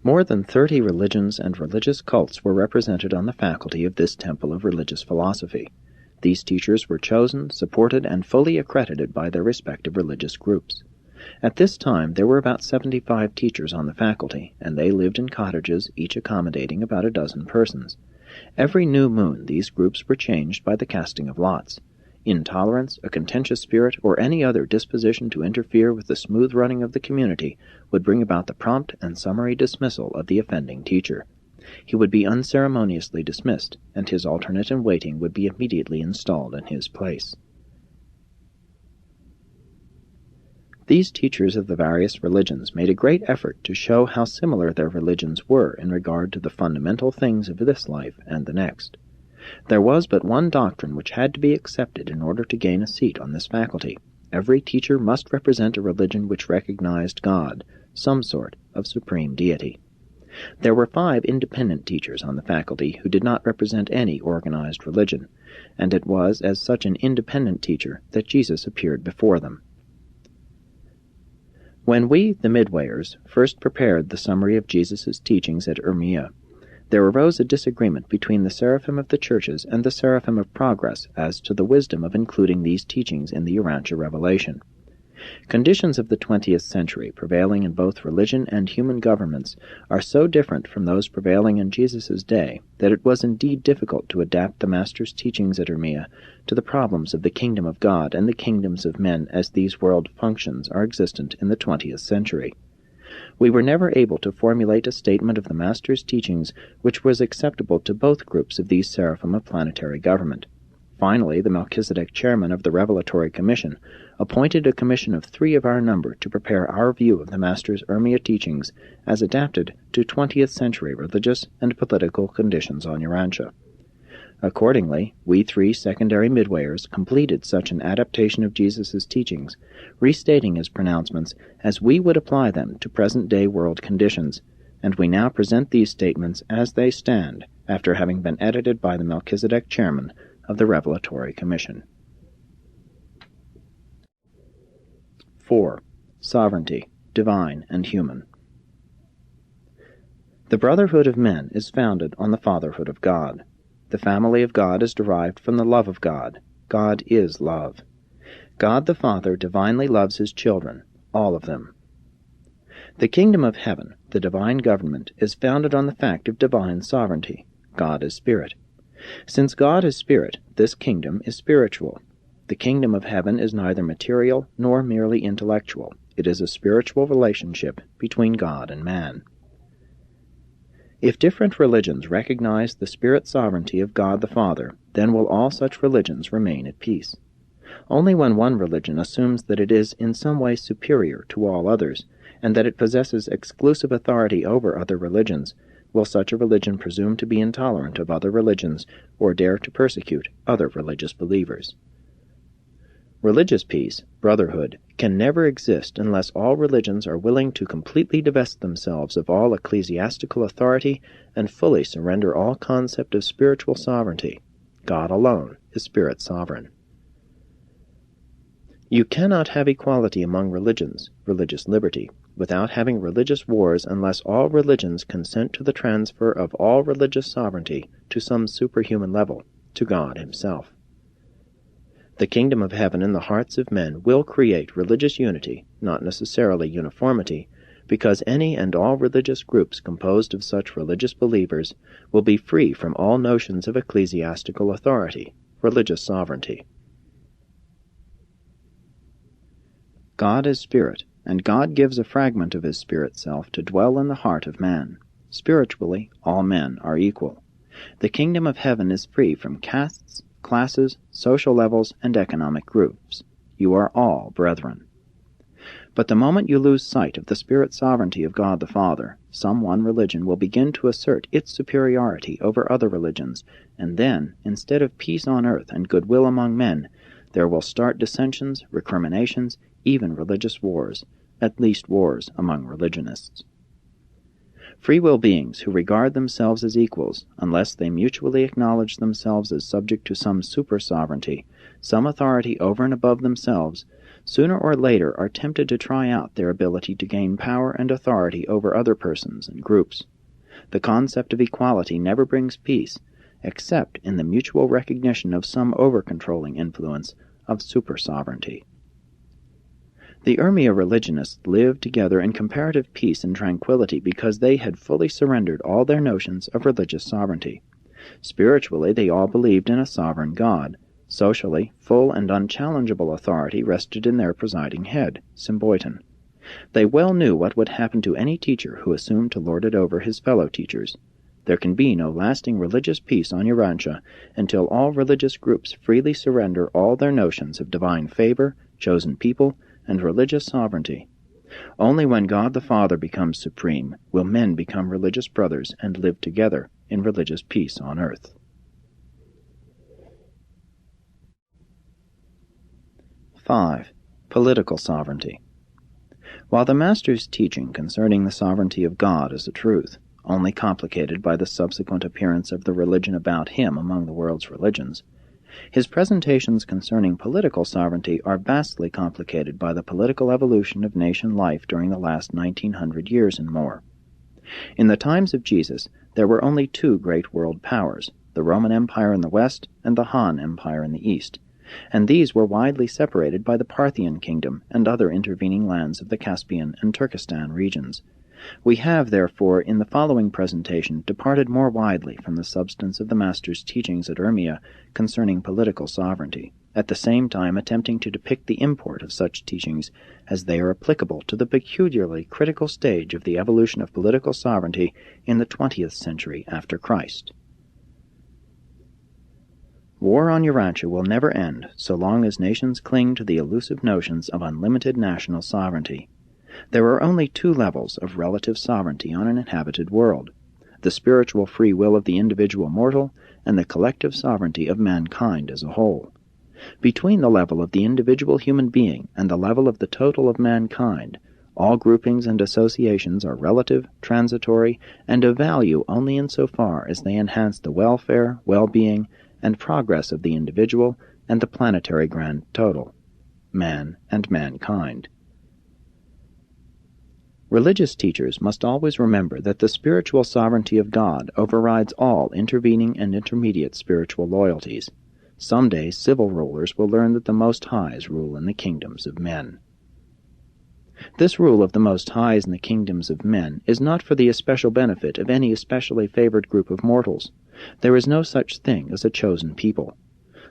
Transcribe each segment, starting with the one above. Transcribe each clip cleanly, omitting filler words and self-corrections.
More than 30 religions and religious cults were represented on the faculty of this Temple of Religious Philosophy. These teachers were chosen, supported, and fully accredited by their respective religious groups. At this time, there were about 75 teachers on the faculty, and they lived in cottages, each accommodating about a dozen persons. Every new moon, these groups were changed by the casting of lots. Intolerance, a contentious spirit, or any other disposition to interfere with the smooth running of the community would bring about the prompt and summary dismissal of the offending teacher. He would be unceremoniously dismissed, and his alternate in waiting would be immediately installed in his place. These teachers of the various religions made a great effort to show how similar their religions were in regard to the fundamental things of this life and the next. There was but one doctrine which had to be accepted in order to gain a seat on this faculty. Every teacher must represent a religion which recognized God, some sort of supreme deity. There were 5 independent teachers on the faculty who did not represent any organized religion, and it was as such an independent teacher that Jesus appeared before them. When we, the Midwayers, first prepared the summary of Jesus' teachings at Urmia, there arose a disagreement between the Seraphim of the churches and the Seraphim of Progress as to the wisdom of including these teachings in the Urantia revelation. Conditions of the 20th century, prevailing in both religion and human governments, are so different from those prevailing in Jesus' day that it was indeed difficult to adapt the Master's teachings at Urmia to the problems of the kingdom of God and the kingdoms of men as these world functions are existent in the 20th century. We were never able to formulate a statement of the Master's teachings which was acceptable to both groups of these seraphim of planetary government. Finally, the Melchizedek chairman of the Revelatory Commission appointed a commission of 3 of our number to prepare our view of the Master's Urmia teachings as adapted to 20th century religious and political conditions on Urantia. Accordingly, we 3 secondary Midwayers completed such an adaptation of Jesus' teachings, restating his pronouncements as we would apply them to present-day world conditions, and we now present these statements as they stand after having been edited by the Melchizedek chairman of the Revelatory Commission. 4. Sovereignty, divine and human. The brotherhood of men is founded on the fatherhood of God. The family of God is derived from the love of God. God is love. God the Father divinely loves his children, all of them. The kingdom of heaven, the divine government, is founded on the fact of divine sovereignty. God is spirit. Since God is spirit, this kingdom is spiritual. The kingdom of heaven is neither material nor merely intellectual. It is a spiritual relationship between God and man. If different religions recognize the spirit sovereignty of God the Father, then will all such religions remain at peace. Only when one religion assumes that it is in some way superior to all others, and that it possesses exclusive authority over other religions, will such a religion presume to be intolerant of other religions or dare to persecute other religious believers. Religious peace, brotherhood, can never exist unless all religions are willing to completely divest themselves of all ecclesiastical authority and fully surrender all concept of spiritual sovereignty. God alone is spirit sovereign. You cannot have equality among religions, religious liberty, without having religious wars unless all religions consent to the transfer of all religious sovereignty to some superhuman level, to God himself. The kingdom of heaven in the hearts of men will create religious unity, not necessarily uniformity, because any and all religious groups composed of such religious believers will be free from all notions of ecclesiastical authority, religious sovereignty. God is spirit, and God gives a fragment of his spirit self to dwell in the heart of man. Spiritually, all men are equal. The kingdom of heaven is free from castes, classes, social levels, and economic groups. You are all brethren. But the moment you lose sight of the spirit sovereignty of God the Father, some one religion will begin to assert its superiority over other religions, and then, instead of peace on earth and goodwill among men, there will start dissensions, recriminations, even religious wars, at least wars among religionists. Free will beings who regard themselves as equals, unless they mutually acknowledge themselves as subject to some super-sovereignty, some authority over and above themselves, sooner or later are tempted to try out their ability to gain power and authority over other persons and groups. The concept of equality never brings peace, except in the mutual recognition of some over-controlling influence of super-sovereignty. The Urmia religionists lived together in comparative peace and tranquility because they had fully surrendered all their notions of religious sovereignty. Spiritually, they all believed in a sovereign God. Socially, full and unchallengeable authority rested in their presiding head, Symboiton. They well knew what would happen to any teacher who assumed to lord it over his fellow teachers. There can be no lasting religious peace on Urantia until all religious groups freely surrender all their notions of divine favor, chosen people, and religious sovereignty. Only when God the Father becomes supreme will men become religious brothers and live together in religious peace on earth. 5. Political sovereignty. While the Master's teaching concerning the sovereignty of God is a truth, only complicated by the subsequent appearance of the religion about him among the world's religions, his presentations concerning political sovereignty are vastly complicated by the political evolution of nation life during the last 1900 years and more. In the times of Jesus, there were only two great world powers, the Roman Empire in the west and the Han Empire in the east, and these were widely separated by the Parthian kingdom and other intervening lands of the Caspian and Turkestan regions. We have, therefore, in the following presentation departed more widely from the substance of the Master's teachings at Urmia concerning political sovereignty, at the same time attempting to depict the import of such teachings as they are applicable to the peculiarly critical stage of the evolution of political sovereignty in the 20th century after Christ. War on Urantia will never end so long as nations cling to the elusive notions of unlimited national sovereignty. There are only two levels of relative sovereignty on an inhabited world: the spiritual free will of the individual mortal and the collective sovereignty of mankind as a whole. Between the level of the individual human being and the level of the total of mankind, all groupings and associations are relative, transitory, and of value only insofar as they enhance the welfare, well-being, and progress of the individual and the planetary grand total, man and mankind. Religious teachers must always remember that the spiritual sovereignty of God overrides all intervening and intermediate spiritual loyalties. Someday civil rulers will learn that the Most Highs rule in the kingdoms of men. This rule of the Most Highs in the kingdoms of men is not for the especial benefit of any especially favored group of mortals. There is no such thing as a chosen people.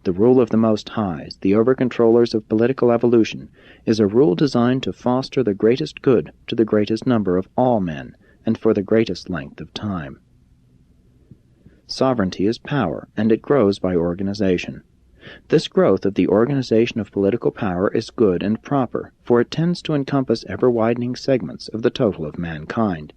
The rule of the Most Highs, the over-controllers of political evolution, is a rule designed to foster the greatest good to the greatest number of all men, and for the greatest length of time. Sovereignty is power, and it grows by organization. This growth of the organization of political power is good and proper, for it tends to encompass ever-widening segments of the total of mankind.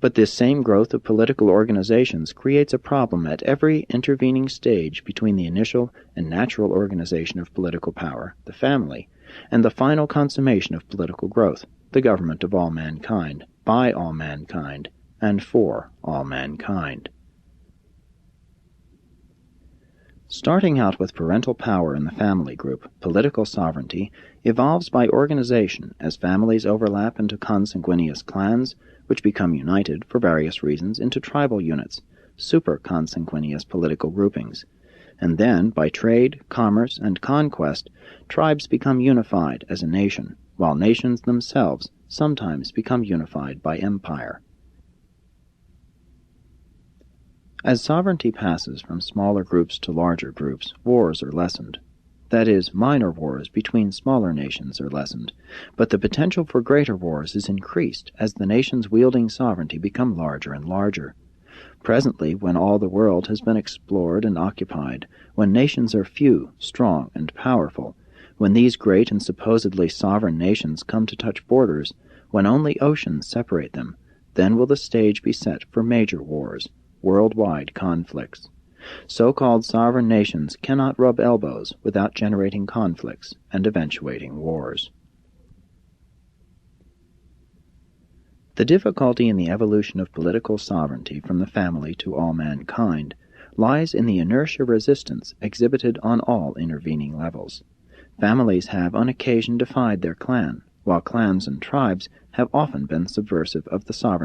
But this same growth of political organizations creates a problem at every intervening stage between the initial and natural organization of political power, the family, and the final consummation of political growth, the government of all mankind, by all mankind, and for all mankind. Starting out with parental power in the family group, political sovereignty evolves by organization as families overlap into consanguineous clans, which become united, for various reasons, into tribal units, super-consanguineous political groupings. And then, by trade, commerce, and conquest, tribes become unified as a nation, while nations themselves sometimes become unified by empire. As sovereignty passes from smaller groups to larger groups, wars are lessened. That is, minor wars between smaller nations are lessened, but the potential for greater wars is increased as the nations wielding sovereignty become larger and larger. Presently, when all the world has been explored and occupied, when nations are few, strong, and powerful, when these great and supposedly sovereign nations come to touch borders, when only oceans separate them, then will the stage be set for major wars, worldwide conflicts. So-called sovereign nations cannot rub elbows without generating conflicts and eventuating wars. The difficulty in the evolution of political sovereignty from the family to all mankind lies in the inertia resistance exhibited on all intervening levels. Families have on occasion defied their clan, while clans and tribes have often been subversive of the sovereignty